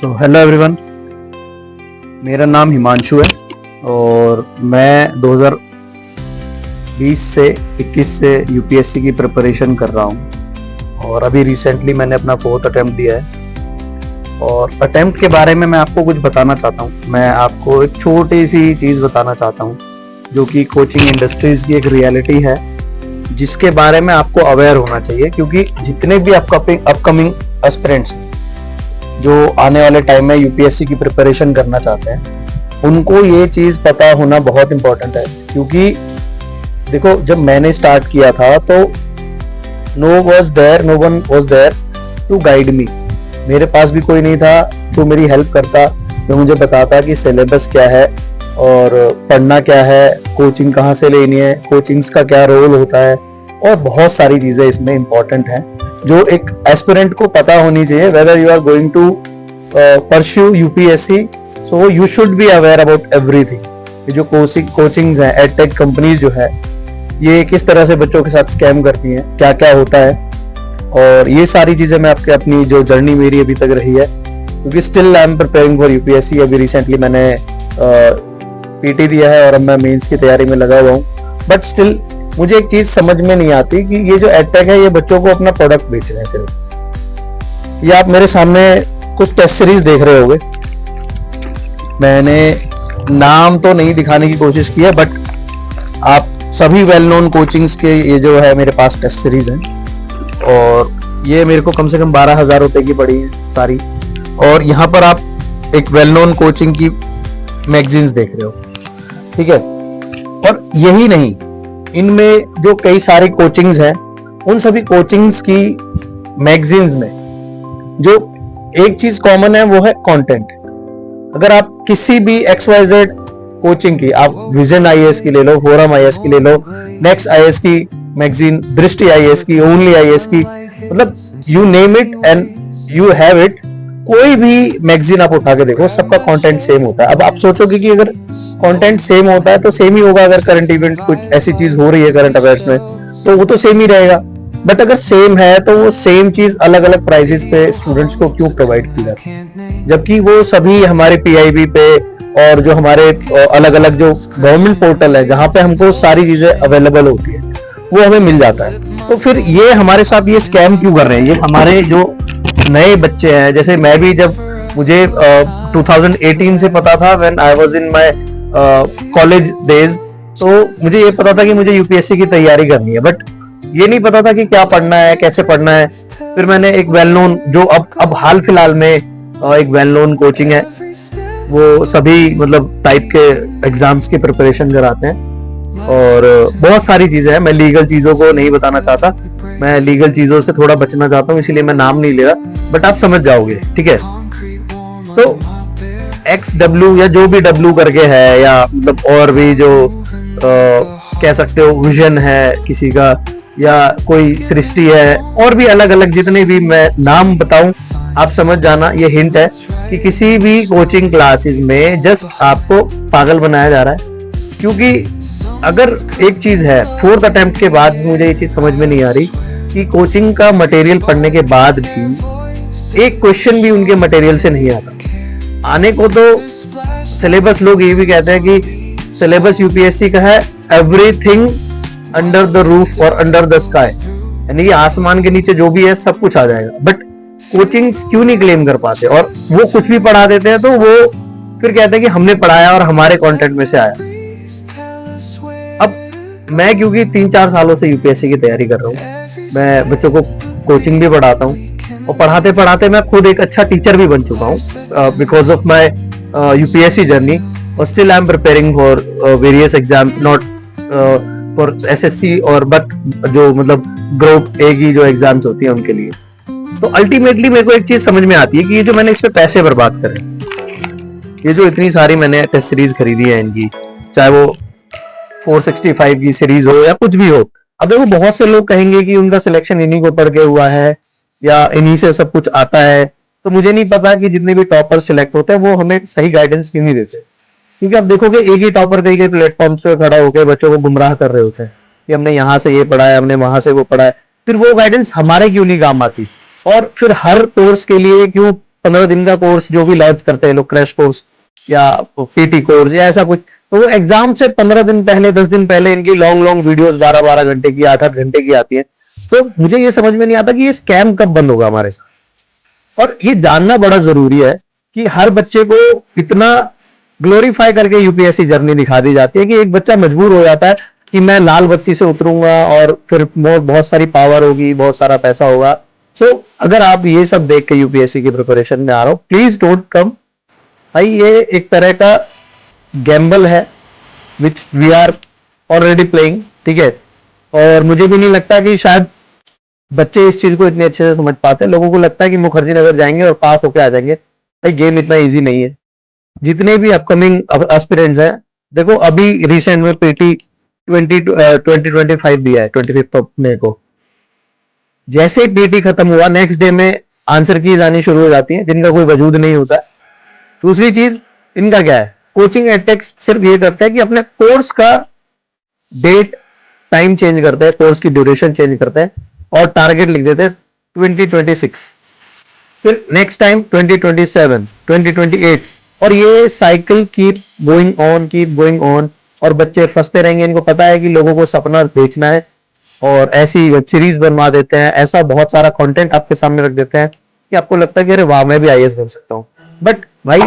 Hello everyone, मेरा नाम हिमांशु है और मैं 2020 से 21 से यूपीएससी की प्रिपरेशन कर रहा हूँ और अभी रिसेंटली मैंने अपना 4th अटेम्प्ट दिया है। और अटेम्प्ट के बारे में मैं आपको कुछ बताना चाहता हूँ। मैं आपको एक छोटी सी चीज़ बताना चाहता हूँ जो कि कोचिंग इंडस्ट्रीज की एक रियलिटी है, जिसके बारे में आपको अवेयर होना चाहिए, क्योंकि जितने भी अपकमिंग एस्पिरेंट्स जो आने वाले टाइम में यूपीएससी की प्रिपरेशन करना चाहते हैं, उनको ये चीज पता होना बहुत इंपॉर्टेंट है। क्योंकि देखो, जब मैंने स्टार्ट किया था तो no one was there to guide me. मेरे पास भी कोई नहीं था जो मेरी हेल्प करता, जो मुझे बताता कि सिलेबस क्या है और पढ़ना क्या है, कोचिंग कहाँ से लेनी है, कोचिंग्स का क्या रोल होता है, और बहुत सारी चीजें इसमें इंपॉर्टेंट हैं जो एक एस्पिरेंट को पता होनी चाहिए। Whether you are going to pursue UPSC, so you should be aware about everything. ये जो कोचिंग्स हैं, एडटेक कंपनीज जो है, ये किस तरह से बच्चों के साथ स्कैम करती हैं, क्या क्या होता है, और ये सारी चीजें मैं आपके अपनी जो जर्नी मेरी अभी तक रही है, क्योंकि still I am preparing for UPSC. अभी रिसेंटली मैंने पीटी दिया है और अब मैं मेंस की तैयारी में लगा हुआ हूँ। बट स्टिल मुझे एक चीज समझ में नहीं आती कि ये जो एडटेक है, ये बच्चों को अपना प्रोडक्ट बेच रहे हैं सिर्फ। ये आप मेरे सामने कुछ टेस्ट सीरीज देख रहे होंगे, मैंने नाम तो नहीं दिखाने की कोशिश की है, बट आप सभी वेल नोन कोचिंग्स के ये जो है मेरे पास टेस्ट सीरीज हैं और ये मेरे को कम से कम 12,000 रुपए की पड़ी है सारी। और यहाँ पर आप एक वेल नोन कोचिंग की मैगजीन्स देख रहे हो, ठीक है। और यही नहीं, इनमें जो कई सारी कोचिंग्स हैं, उन सभी कोचिंग्स की मैगजीन्स में जो एक चीज कॉमन है वो है कंटेंट। अगर आप किसी भी XYZ कोचिंग की, आप विजन आईएएस की ले लो, फोरम आईएएस की ले लो, नेक्स्ट आईएएस की मैगजीन, दृष्टि आईएएस की, ओनली आईएएस की, मतलब you name it and you have it, कोई भी मैगजीन आप उठा के देखो, सबका कंटेंट सेम होता है। अब आप सोचोगे कि अगर कंटेंट सेम होता है तो सेम ही होगा, अगर करंट इवेंट कुछ ऐसी चीज हो रही है करंट अफेयर्स में तो वो तो सेम ही रहेगा। बट अगर सेम है तो वो सेम चीज अलग अलग प्राइसेस पे स्टूडेंट्स को क्यों प्रोवाइड की जाती है, जबकि वो सभी हमारे पीआईबी पे और जो हमारे अलग अलग जो गवर्नमेंट पोर्टल है जहाँ पे हमको सारी चीजें अवेलेबल होती है वो हमें मिल जाता है। तो फिर ये हमारे साथ ये स्कैम क्यों कर रहे हैं? ये हमारे जो नए बच्चे हैं, जैसे मैं भी, जब मुझे 2018 से पता था, when I was in my college days, तो मुझे ये पता था कि मुझे यूपीएससी की तैयारी करनी है, बट ये नहीं पता था कि क्या पढ़ना है, कैसे पढ़ना है। फिर मैंने एक वेल नोन, जो अब हाल फिलहाल में एक वेल नोन कोचिंग है, वो सभी मतलब टाइप के एग्जाम्स की प्रिपरेशन कराते हैं और बहुत सारी चीजें हैं। मैं लीगल चीजों को नहीं बताना चाहता, मैं लीगल चीजों से थोड़ा बचना चाहता हूँ, इसीलिए मैं नाम नहीं ले रहा, बट आप समझ जाओगे, ठीक है। तो XW या जो भी W करके है, या मतलब और भी जो कह सकते हो विजन है किसी का, या कोई सृष्टि है, और भी अलग अलग जितने भी मैं नाम बताऊं आप समझ जाना। ये हिंट है कि किसी भी कोचिंग क्लासेस में जस्ट आपको पागल बनाया जा रहा है। क्योंकि अगर एक चीज है, 4th अटेम्प्ट के बाद मुझे ये चीज समझ में नहीं आ रही कि कोचिंग का मटेरियल पढ़ने के बाद भी एक क्वेश्चन भी उनके मटेरियल से नहीं आता। आने को तो सिलेबस, लोग ये भी कहते हैं कि सिलेबस यूपीएससी का है एवरीथिंग अंडर द रूफ और अंडर द स्काई, यानी कि आसमान के नीचे जो भी है सब कुछ आ जाएगा। बट कोचिंग्स क्यों नहीं क्लेम कर पाते, और वो कुछ भी पढ़ा देते हैं तो वो फिर कहते हैं कि हमने पढ़ाया और हमारे कंटेंट में से आया। अब मैं क्योंकि 3-4 सालों से यूपीएससी की तैयारी कर रहा हूँ, मैं बच्चों को कोचिंग भी पढ़ाता हूँ और पढ़ाते पढ़ाते मैं खुद एक अच्छा टीचर भी बन चुका हूँ because of my UPSC journey. और still I am preparing for various exams, not for SSC और बट जो मतलब ग्रुप ए की जो एग्जाम्स होती है उनके लिए। तो अल्टीमेटली मेरे को एक चीज समझ में आती है कि ये जो मैंने इस पे पैसे बर्बाद करे, ये जो इतनी सारी मैंने टेस्ट सीरीज खरीदी है इनकी, चाहे वो 465 की सीरीज हो या कुछ भी हो। अब देखो, बहुत से लोग कहेंगे कि उनका सिलेक्शन इन्हीं को पढ़ के हुआ है या इन्हीं से सब कुछ आता है, तो मुझे नहीं पता कि जितने भी टॉपर सिलेक्ट होते हैं वो हमें सही गाइडेंस क्यों नहीं देते। क्योंकि आप देखोगे एक ही टॉपर कई प्लेटफॉर्म पे खड़ा होकर बच्चों को गुमराह कर रहे होते हैं कि हमने यहाँ से ये पढ़ा है, हमने वहां से वो पढ़ा है, फिर वो गाइडेंस हमारे क्यों नहीं काम आती। और फिर हर कोर्स के लिए क्यों 15 दिन का कोर्स जो भी लॉन्च करते हैं लोग, क्रैश कोर्स या पीटी कोर्स या ऐसा कुछ, तो वो एग्जाम से 15 दिन पहले, 10 दिन पहले इनकी लॉन्ग लॉन्ग वीडियोस 12-12 घंटे की, 8-8 घंटे की आती है। तो मुझे ये समझ में नहीं आता कि ये स्कैम कब बंद होगा हमारे साथ। और ये जानना बड़ा जरूरी है कि हर बच्चे को इतना ग्लोरीफाई करके यूपीएससी जर्नी दिखा दी जाती है कि एक बच्चा मजबूर हो जाता है कि मैं लाल बत्ती से उतरूंगा और फिर बहुत सारी पावर होगी, बहुत सारा पैसा होगा। सो अगर आप ये सब देख के यूपीएससी की प्रिपरेशन में आ रहे हो, प्लीज डोंट कम भाई। ये एक तरह का गैम्बल है which we are already playing, ठीक है। और मुझे भी नहीं लगता कि शायद बच्चे इस चीज को इतने अच्छे से समझ पाते हैं। लोगों को लगता है कि मुखर्जी नगर जाएंगे और पास होके आ जाएंगे। भाई गेम इतना इजी नहीं है। जितने भी अपकमिंग एस्पिरेंट्स हैं, देखो अभी रिसेंट में पीटी 2025 दिया है 25 मई को। जैसे पीटी खत्म हुआ, नेक्स्ट डे में आंसर की आनी शुरू हो जाती है जिनका कोई वजूद नहीं होता। दूसरी चीज इनका क्या है, कोचिंग एडटेक्स सिर्फ ये करता है कि अपने कोर्स का डेट टाइम चेंज करते हैं, कोर्स की ड्यूरेशन चेंज करते हैं और टारगेट लिख देते हैं 2026, फिर नेक्स्ट टाइम 2027, 2028, और ये साइकिल कीप गोइंग ऑन। और बच्चे फंसते रहेंगे। इनको पता है कि लोगों को सपना बेचना है और ऐसी वेब सीरीज बनवा देते हैं, ऐसा बहुत सारा कंटेंट आपके सामने रख देते हैं कि आपको लगता है कि अरे वाह मैं भी आईएएस बन सकता हूँ। बट भाई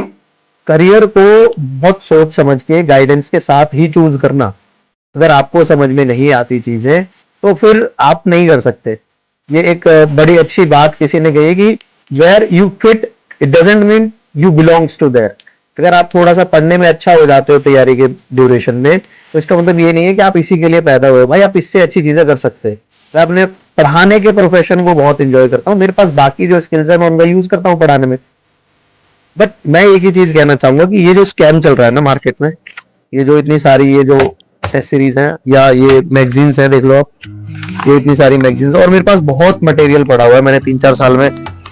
करियर को बहुत सोच समझ के गाइडेंस के साथ ही चूज करना। अगर आपको समझ में नहीं आती चीजें तो फिर आप नहीं कर सकते। ये एक बड़ी अच्छी बात किसी ने कही कि where you fit it doesn't mean you belongs to there. अगर आप थोड़ा सा पढ़ने में अच्छा हो जाते हो तैयारी के ड्यूरेशन में, तो इसका मतलब ये नहीं है कि आप इसी के लिए पैदा हुए। भाई आप इससे अच्छी चीजें कर सकते हैं। मैं अपने पढ़ाने के प्रोफेशन को बहुत इंजॉय करता हूँ। मेरे पास बाकी जो स्किल्स है मैं उनका यूज करता हूँ पढ़ाने में। बट मैं एक ही चीज कहना चाहूंगा कि ये जो स्कैम चल रहा है ना मार्केट में, ये जो इतनी सारी ये जो टेस्ट सीरीज है या ये मैगजीन्स है, देख लो आप, ये इतनी सारी मैगजीन्स, और मेरे पास बहुत मटेरियल पड़ा हुआ है मैंने 3-4 साल में।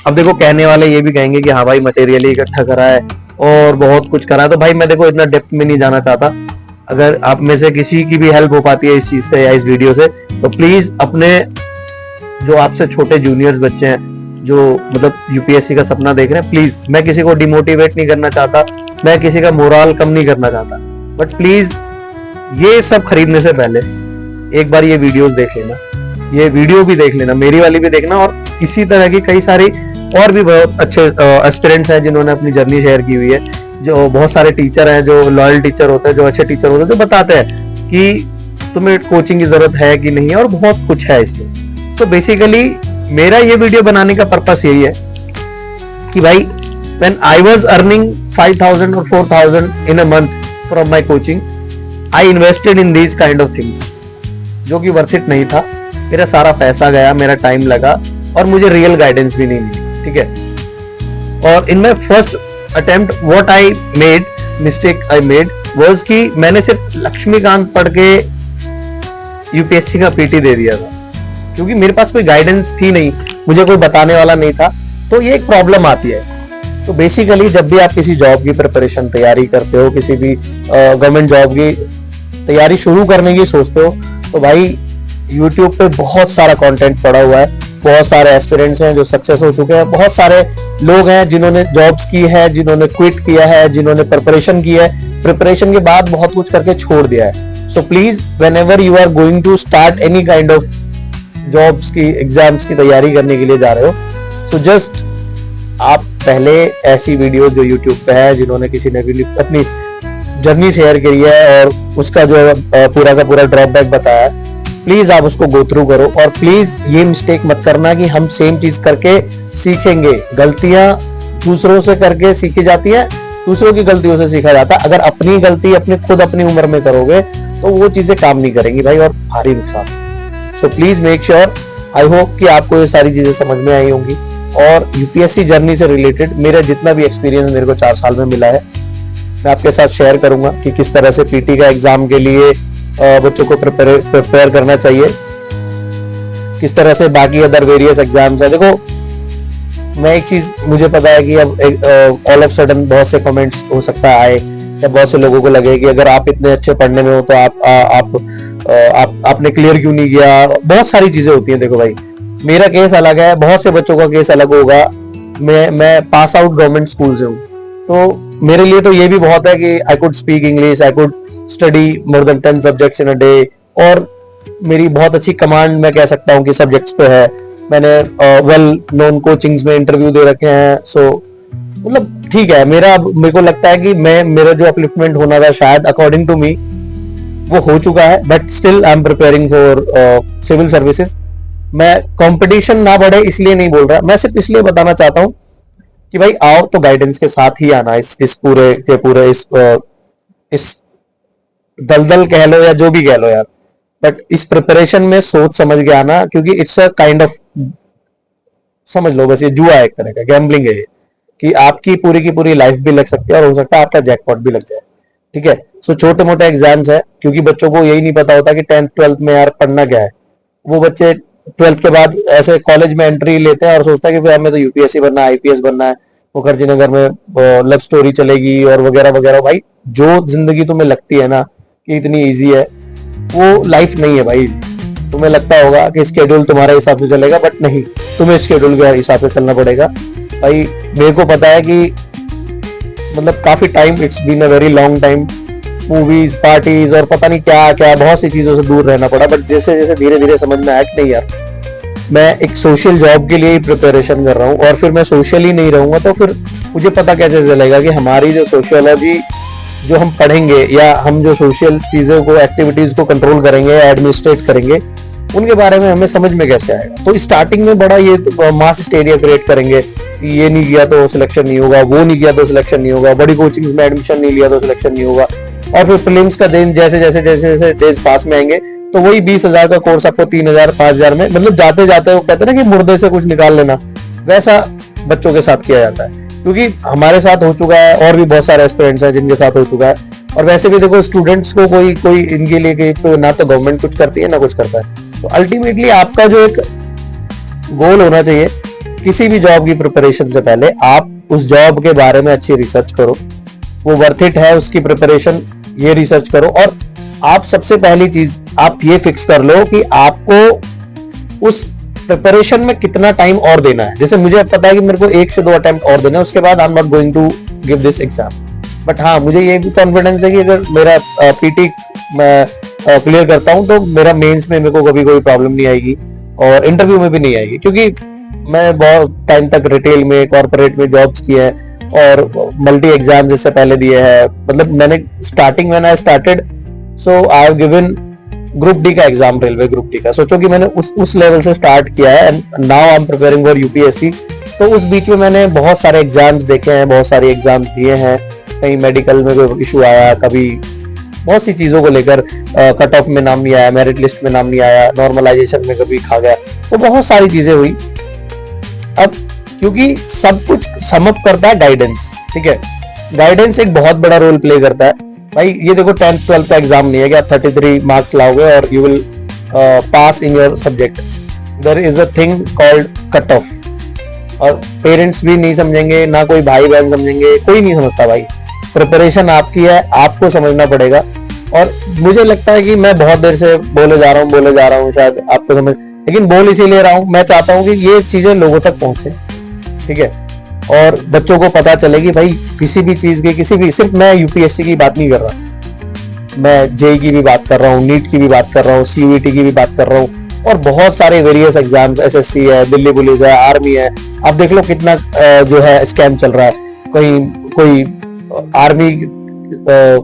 अब देखो कहने वाले ये भी कहेंगे कि हाँ भाई मटेरियल ही इकट्ठा करा है और बहुत कुछ करा है, तो भाई मैं देखो इतना डेप्थ में नहीं जाना चाहता। अगर आप में से किसी की भी हेल्प हो पाती है इस चीज से या इस वीडियो से, तो प्लीज अपने जो आपसे छोटे जूनियर्स बच्चे हैं जो मतलब यूपीएससी का सपना देख रहे हैं, प्लीज, मैं किसी को डिमोटिवेट नहीं करना चाहता, मैं किसी का मोरल कम नहीं करना चाहता, बट प्लीज ये सब खरीदने से पहले एक बार ये वीडियोस देख लेना, ये वीडियो भी देख लेना, मेरी वाली भी देखना। और इसी तरह की कई सारी और भी बहुत अच्छे एस्पिरेंट्स हैं जिन्होंने अपनी जर्नी शेयर की हुई है। जो बहुत सारे टीचर हैं जो लॉयल टीचर होते हैं, जो अच्छे टीचर होते हैं, जो बताते हैं कि तुम्हें कोचिंग की जरूरत है कि नहीं है, और बहुत कुछ है इसमें। सो बेसिकली मेरा ये वीडियो बनाने का पर्पस यही है कि भाई व्हेन आई वाज अर्निंग 5,000 और 4,000 in a month from my coaching, I invested in these kind of things, जो कि वर्थ इट नहीं था। मेरा सारा पैसा गया, मेरा टाइम लगा और मुझे रियल गाइडेंस भी नहीं मिली, ठीक है। और in my first attempt what I made, mistake I made was कि मैंने सिर्फ लक्ष्मीकांत पढ़ के यूपीएससी का पीटी दे दिया था, क्योंकि मेरे पास कोई गाइडेंस थी नहीं, मुझे कोई बताने वाला नहीं था। तो ये एक प्रॉब्लम आती है। तो बेसिकली जब भी आप किसी जॉब की प्रिपरेशन तैयारी करते हो, किसी भी गवर्नमेंट जॉब की तैयारी शुरू करने की सोचते हो, तो भाई YouTube पे बहुत सारा कंटेंट पड़ा हुआ है, बहुत सारे एस्पिरेंट्स हैं जो सक्सेस हो चुके हैं, बहुत सारे लोग हैं जिन्होंने जॉब्स की है, जिन्होंने क्विट किया है, जिन्होंने प्रिपरेशन की है, प्रिपरेशन के बाद बहुत कुछ करके छोड़ दिया है। So please whenever you are going to start any kind of jobs की एग्जाम्स की तैयारी करने के लिए जा रहे हो, सो जस्ट आप पहले ऐसी वीडियो जो यूट्यूब पे है, जिन्होंने किसी ने भी अपनी जर्नी शेयर करी है और उसका जो पूरा का पूरा ड्रॉपबैक बताया है, प्लीज आप उसको गो थ्रू करो। और प्लीज ये मिस्टेक मत करना कि हम सेम चीज करके सीखेंगे। गलतियां दूसरों से करके सीखी जाती है, दूसरों की गलतियों से सीखा जाता है। अगर अपनी गलती अपने खुद अपनी उम्र में करोगे तो वो चीजें काम नहीं करेंगी भाई, और भारी नुकसान। So please make sure, I hope कि आपको ये सारी चीजें समझ में आई होंगी। और यूपीएससी जर्नी से रिलेटेड मेरा जितना भी एक्सपीरियंस मेरे को 4 साल में मिला है, मैं आपके साथ शेयर करूंगा कि किस तरह से पीटी का एग्जाम के लिए बच्चों को प्रिपेयर करना चाहिए, किस तरह से बाकी अदर वेरियस एग्जाम्स है। देखो मैं एक चीज, मुझे पता है कि अब ऑल ऑफ सडन बहुत से कमेंट्स हो सकता है आए, या बहुत से लोगों को लगे कि अगर आप इतने अच्छे पढ़ने में हो तो आपने क्लियर क्यों नहीं किया। बहुत सारी चीजें होती हैं। देखो भाई मेरा केस अलग है, बहुत से बच्चों का केस अलग होगा। मैं पास आउट गवर्नमेंट स्कूल से हूँ, तो मेरे लिए तो ये भी बहुत है कि I could speak English, I could study more than 10 subjects in a day, और मेरी बहुत अच्छी कमांड मैं कह सकता हूँ कि सब्जेक्ट्स पे है। मैंने वेल नोन कोचिंग्स में इंटरव्यू दे रखे हैं, सो मतलब ठीक है। मेरे को लगता है कि मेरा जो अपलिफ्टमेंट होना था शायद अकॉर्डिंग टू मी वो हो चुका है, but still I am preparing for civil services. मैं कंपटीशन ना बढ़े इसलिए नहीं बोल रहा, मैं सिर्फ इसलिए बताना चाहता हूँ कि भाई आओ तो गाइडेंस के साथ ही आना, इस पूरे के पूरे इस दलदल कह लो या जो भी कह लो यार, बट इस प्रिपरेशन में सोच समझ के आना, क्योंकि इट्स अ काइंड ऑफ, समझ लो बस ये जुआ है, एक तरह का गैम्बलिंग है ये, कि आपकी पूरी की पूरी लाइफ भी लग सकती है और हो सकता है आपका जैकपॉट भी लग जाए। ठीक है, सो छोटे मोटे एग्जाम्स है, क्योंकि बच्चों को यही नहीं पता होता कि 10th 12th में यार पढ़ना क्या है। वो बच्चे 12th के बाद ऐसे कॉलेज में एंट्री लेते हैं और सोचता है कि भाई हमें तो यूपीएससी बनना है, आईपीएस बनना है, मुखर्जी नगर में लव स्टोरी चलेगी और वगैरह वगैरह। भाई जो जिंदगी तुम्हें लगती है ना कि इतनी ईजी है, वो लाइफ नहीं है भाई। तुम्हें लगता होगा कि स्केड्यूल तुम्हारे हिसाब से चलेगा, बट नहीं, तुम्हें स्केड्यूल के हिसाब से चलना पड़ेगा। भाई मेरे को पता है कि मतलब काफी time, it's been a very long time, movies, parties और पता नहीं क्या क्या बहुत सी चीजों से दूर रहना पड़ा, बट जैसे जैसे धीरे धीरे समझ में आया कि नहीं यार, मैं एक सोशल जॉब के लिए ही प्रिपरेशन कर रहा हूँ, और फिर मैं सोशल ही नहीं रहूंगा तो फिर मुझे पता कैसे चलेगा कि हमारी जो सोशियोलॉजी जो हम पढ़ेंगे या हम जो सोशल चीजों को, एक्टिविटीज को कंट्रोल करेंगे, एडमिनिस्ट्रेट करेंगे, उनके बारे में हमें समझ में कैसे आएगा। तो स्टार्टिंग में बड़ा ये तो मास हिस्टेरिया क्रिएट करेंगे कि ये नहीं किया तो सिलेक्शन नहीं होगा, वो नहीं किया तो सिलेक्शन नहीं होगा, बड़ी कोचिंग्स में एडमिशन नहीं लिया तो सिलेक्शन नहीं होगा, और फिर प्रीलिम्स का दिन जैसे जैसे जैसे जैसे डेज पास में आएंगे तो वही 20,000 का कोर्स आपको 3,000 5,000 में, मतलब जाते जाते वो कहते हैं ना कि मुर्दे से कुछ निकाल लेना, वैसा बच्चों के साथ किया जाता है। क्योंकि हमारे साथ हो चुका है और भी बहुत सारे एस्पिरेंट्स हैं जिनके साथ हो चुका है। और वैसे भी देखो स्टूडेंट्स को कोई इनके लिए तो ना तो गवर्नमेंट कुछ करती है ना कुछ करता है। तो अल्टीमेटली आपका जो एक गोल होना चाहिए किसी भी जॉब की प्रिपरेशन से पहले, आप उस जॉब के बारे में अच्छी रिसर्च करो, वो वर्थ इट है उसकी प्रिपरेशन, ये रिसर्च करो। और आप सबसे पहली चीज आप ये फिक्स कर लो कि आपको उस प्रिपरेशन में कितना टाइम और देना है। जैसे मुझे पता है कि मेरे को 1 से 2 अटेम्प्ट और देना है, उसके बाद I am not going to give this exam. But हाँ, मुझे ये भी कॉन्फिडेंस है कि अगर मेरा पीटी मैं क्लियर करता हूं तो मेरा मेंस में मेरे को कभी कोई प्रॉब्लम नहीं आएगी और इंटरव्यू में भी नहीं आएगी, क्योंकि मैं बहुत टाइम तक रिटेल में, कॉर्पोरेट में जॉब्स किए हैं और मल्टी एग्जाम्स इससे पहले दिए हैं। मतलब मैंने starting when I started, so I have given group D का एग्जाम, रेलवे ग्रुप डी का। सोचो कि मैंने उस लेवल से स्टार्ट किया है and now I am preparing for UPSC. तो उस बीच में मैंने बहुत सारे एग्जाम्स देखे हैं, बहुत सारे एग्जाम्स दिए हैं, कहीं मेडिकल में कोई इशू आया, कभी बहुत सी चीजों को लेकर कट ऑफ में नाम नहीं आया, मेरिट लिस्ट में नाम नहीं आया, नॉर्मलाइजेशन में कभी खा गया, तो बहुत सारी चीजें हुई। अब क्योंकि सब कुछ सम अप करता है गाइडेंस, ठीक है, गाइडेंस एक बहुत बड़ा रोल प्ले करता है। भाई ये देखो 10th 12th का एग्जाम नहीं है कि आप 33 मार्क्स लाओगे और you will pass in your subject. There is a thing called cut off, और पेरेंट्स भी नहीं समझेंगे, ना कोई भाई बहन समझेंगे, कोई नहीं समझता। भाई प्रिपरेशन आपकी है, आपको समझना पड़ेगा। और मुझे लगता है कि मैं बहुत देर से बोले जा रहा हूँ, शायद आपको समझ, लेकिन बोल इसीलिए रहा हूँ, मैं चाहता हूँ कि ये चीजें लोगों तक पहुंचे, ठीक है, और बच्चों को पता चले कि भाई किसी भी चीज की, किसी भी, सिर्फ मैं यूपीएससी की बात नहीं कर रहा, मैं जेई की भी बात कर रहा हूँ, नीट की भी बात कर रहा हूँ, सीयूईटी की भी बात कर रहा हूँ, और बहुत सारे वेरियस एग्जाम्स, एसएससी है, दिल्ली पुलिस है, आर्मी है। अब देख लो कितना जो है स्कैम चल रहा है, कोई आर्मी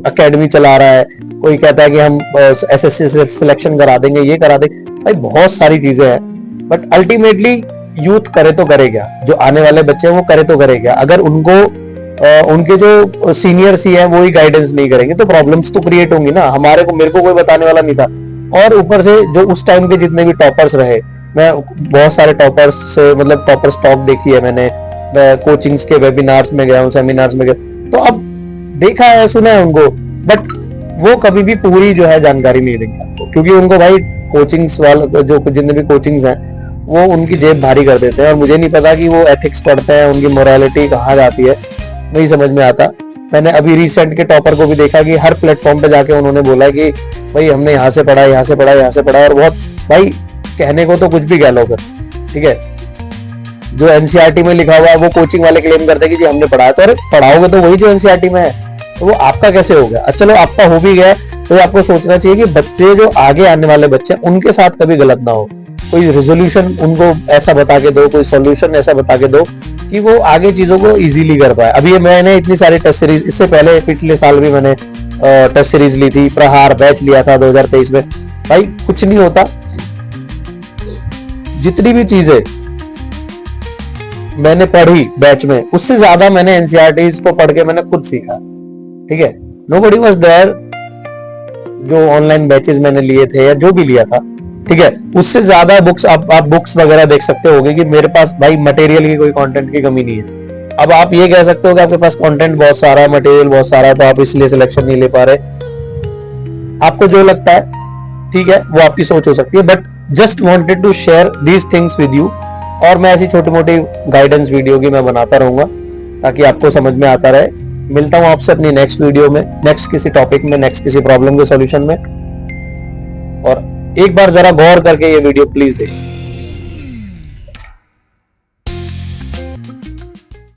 अकेडमी चला रहा है, कोई कहता है कि हम एसएससी से सिलेक्शन करा देंगे, ये करा देंगे। भाई बहुत सारी चीजें हैं, बट अल्टीमेटली यूथ करे तो करे क्या, जो आने वाले बच्चे हैं वो करे तो करे क्या। अगर उनको उनके जो सीनियर्स ही हैं वो ही गाइडेंस नहीं करेंगे तो प्रॉब्लम्स तो क्रिएट होंगी ना। मेरे को कोई बताने वाला नहीं था, और ऊपर से जो उस टाइम के जितने भी टॉपर्स रहे, मैं बहुत सारे टॉपर्स से, मतलब टॉपर्स टॉक देखी है मैंने, कोचिंग्स के वेबिनार्स में गया हूँ, सेमिनार्स में गया, तो अब देखा है, सुना है उनको, बट वो कभी भी पूरी जो है जानकारी नहीं देंगे आपको, क्योंकि उनको भाई कोचिंग्स वाले, जो जितने भी कोचिंग्स हैं, वो उनकी जेब भारी कर देते हैं। और मुझे नहीं पता कि वो एथिक्स पढ़ते हैं, उनकी मोरालिटी कहाँ जाती है, नहीं समझ में आता। मैंने अभी रिसेंट के टॉपर को भी देखा कि हर प्लेटफॉर्म पे जाके उन्होंने बोला कि भाई हमने यहाँ से पढ़ा, यहाँ से पढ़ा, यहाँ से पढ़ा, और बहुत, भाई कहने को तो कुछ भी कह लो फिर, ठीक है। जो एनसीईआरटी में लिखा हुआ है वो कोचिंग वाले क्लेम करते हैं कि जी हमने पढ़ाया, तो अरे पढ़ाओगे तो वही जो एनसीईआरटी में है, तो वो आपका कैसे हो गया? चलो आपका हो भी गया तो आपको सोचना चाहिए कि बच्चे जो आगे आने वाले बच्चे उनके साथ कभी गलत ना हो। कोई रिजोल्यूशन उनको ऐसा बता के दो, कोई सॉल्यूशन ऐसा बता के दो कि वो आगे चीजों को इजीली कर पाए। अभी ये मैंने इतनी सारी टेस्ट सीरीज, इससे पहले पिछले साल भी मैंने टेस्ट सीरीज ली थी, प्रहार बैच लिया था 2023 में। भाई कुछ नहीं होता, जितनी भी चीजें मैंने पढ़ी बैच में उससे ज्यादा मैंने एनसीईआरटीज को पढ़ के मैंने खुद सीखा। ठीक है, नोबडी वाज देयर, जो ऑनलाइन बैचेस मैंने लिए थे या जो भी लिया था, ठीक है, उससे ज्यादा बुक्स आप बुक्स वगैरह देख सकते होगे कि मेरे पास भाई मटेरियल की कोई कंटेंट की कमी नहीं है। अब आप ये कह सकते हो कि आपके पास कंटेंट बहुत सारा है, मटेरियल बहुत सारा है, तो आप इसलिए सिलेक्शन नहीं ले पा रहे। आपको जो लगता है ठीक है, वो आपकी सोच हो सकती है, but just wanted to share these things with you. और मैं ऐसी छोटी मोटी गाइडेंस वीडियो की मैं बनाता रहूंगा ताकि आपको समझ में आता रहे। मिलता हूं आपसे अपनी नेक्स्ट वीडियो में, नेक्स्ट किसी टॉपिक में, नेक्स्ट किसी प्रॉब्लम के सॉल्यूशन में। और एक बार जरा गौर करके ये वीडियो प्लीज देखिए।